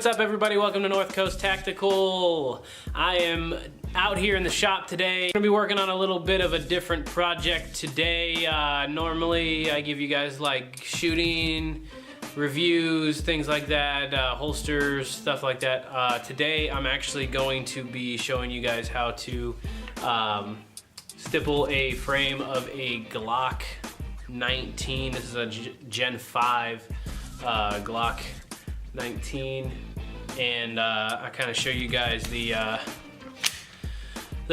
what's up everybody? Welcome to North Coast Tactical. I am out here in the shop today. I'm gonna be working on a little bit of a different project today. Normally I give you guys like shooting reviews, things like that, holsters, stuff like that. Today I'm actually going to be showing you guys how to stipple a frame of a Glock 19. This is a Gen 5 Glock 19, and I kind of show you guys the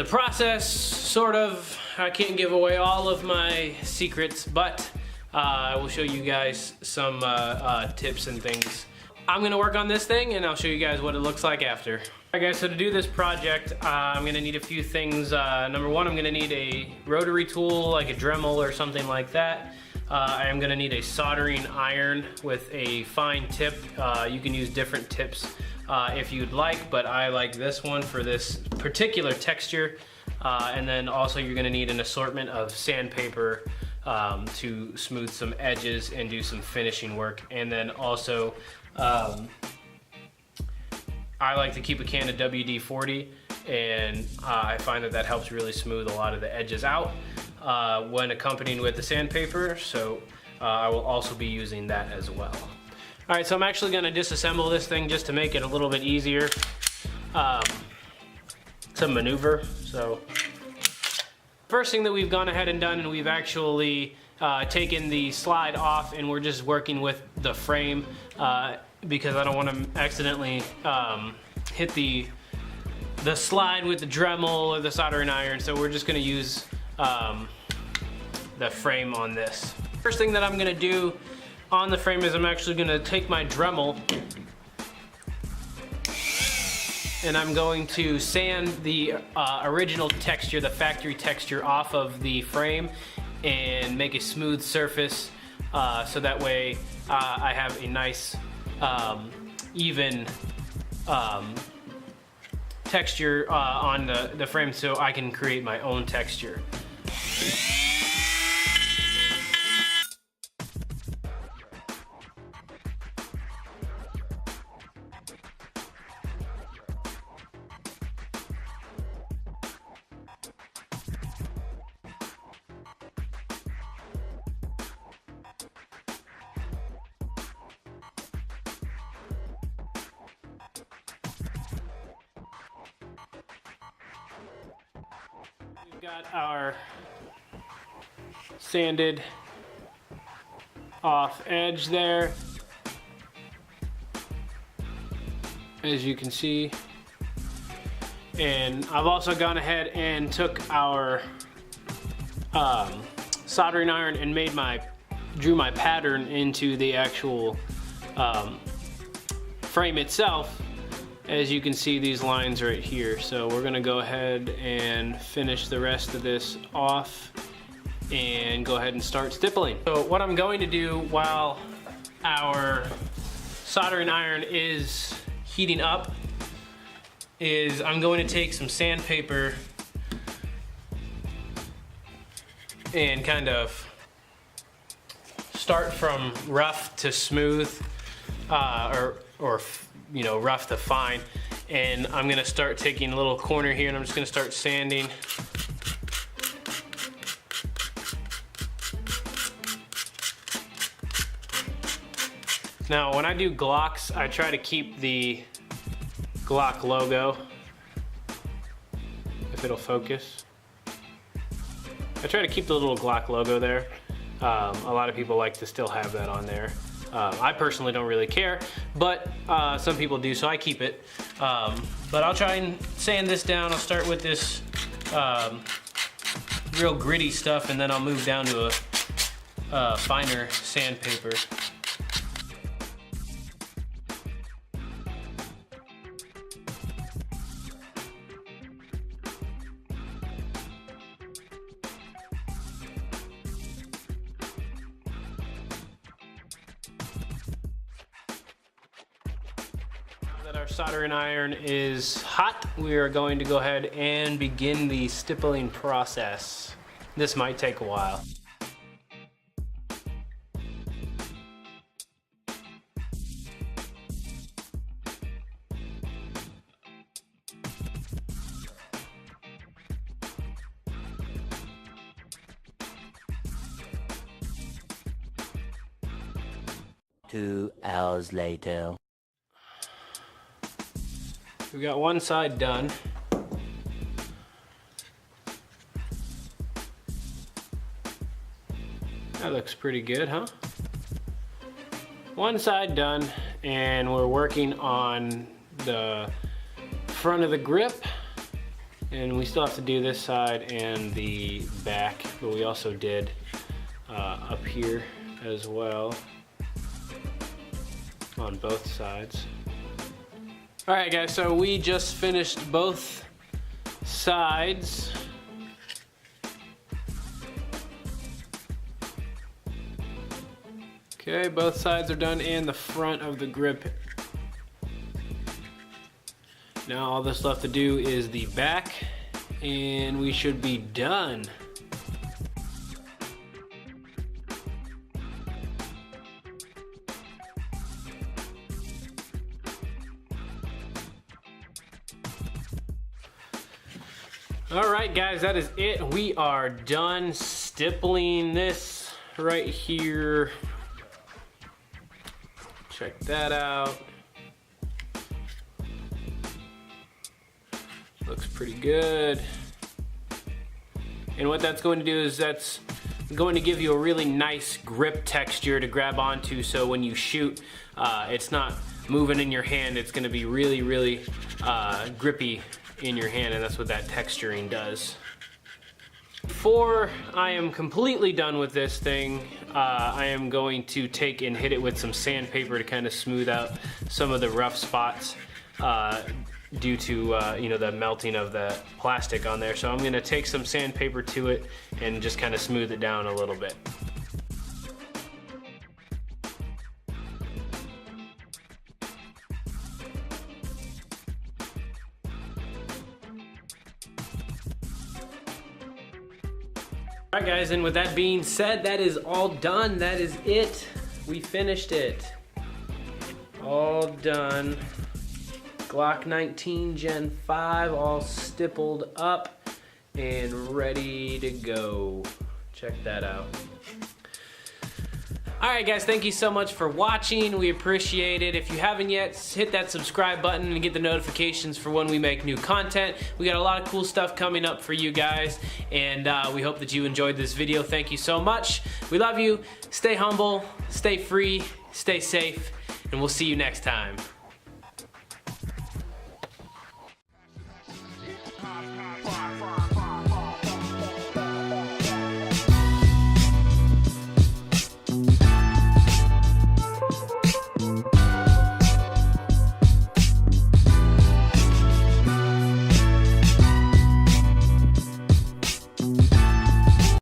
process, sort of. I can't give away all of my secrets, but I will show you guys some tips and things. I'm gonna work on this thing and I'll show you guys what it looks like after. Alright guys, so to do this project, I'm gonna need a few things. Number one, I'm gonna need a rotary tool, like a Dremel or something like that. I am gonna need a soldering iron with a fine tip. You can use different tips if you'd like, but I like this one for this particular texture. And then also you're gonna need an assortment of sandpaper to smooth some edges and do some finishing work. And then also, I like to keep a can of WD-40, and I find that helps really smooth a lot of the edges out when accompanying with the sandpaper, so I will also be using that as well. Alright, so I'm actually going to disassemble this thing just to make it a little bit easier to maneuver. So first thing that we've gone ahead and done, and we've actually taken the slide off, and we're just working with the frame because I don't want to accidentally hit the slide with the Dremel or the soldering iron, so we're just going to use the frame on this. First thing that I'm going to do on the frame is I'm actually going to take my Dremel and I'm going to sand the original texture, the factory texture, off of the frame and make a smooth surface so that way I have a nice even texture on the frame, so I can create my own texture. We've got our sanded off edge there, as you can see, and I've also gone ahead and took our soldering iron and drew my pattern into the actual frame itself. As you can see, these lines right here. So we're gonna go ahead and finish the rest of this off and go ahead and start stippling. So what I'm going to do while our soldering iron is heating up is I'm going to take some sandpaper and kind of start from rough to smooth, or you know, rough to fine, and I'm gonna start taking a little corner here and I'm just gonna start sanding. Now when I do Glocks, I try to keep the Glock logo, if it'll focus. I try to keep the little Glock logo there. A lot of people like to still have that on there. I personally don't really care, but some people do, so I keep it. But I'll try and sand this down. I'll start with this real gritty stuff, and then I'll move down to a finer sandpaper. Our soldering iron is hot. We are going to go ahead and begin the stippling process. This might take a while. 2 hours later. We got one side done. That looks pretty good, huh? One side done, and we're working on the front of the grip, and we still have to do this side and the back, but we also did up here as well on both sides. All right, guys, so we just finished both sides. Okay, both sides are done and the front of the grip. Now all that's left to do is the back, and we should be done. All right, guys, that is it. We are done stippling this right here. Check that out. Looks pretty good. And what that's going to do is that's going to give you a really nice grip texture to grab onto, so when you shoot, it's not moving in your hand. It's going to be really, really grippy in your hand, and that's what that texturing does. Before I am completely done with this thing, I am going to take and hit it with some sandpaper to kind of smooth out some of the rough spots due to you know, the melting of the plastic on there. So I'm going to take some sandpaper to it and just kind of smooth it down a little bit. All right, guys, and with that being said, that is all done. That is it. We finished it. All done. Glock 19 Gen 5 all stippled up and ready to go. Check that out. All right, guys, thank you so much for watching. We appreciate it. If you haven't yet, hit that subscribe button and get the notifications for when we make new content. We got a lot of cool stuff coming up for you guys, and we hope that you enjoyed this video. Thank you so much. We love you. Stay humble, stay free, stay safe, and we'll see you next time.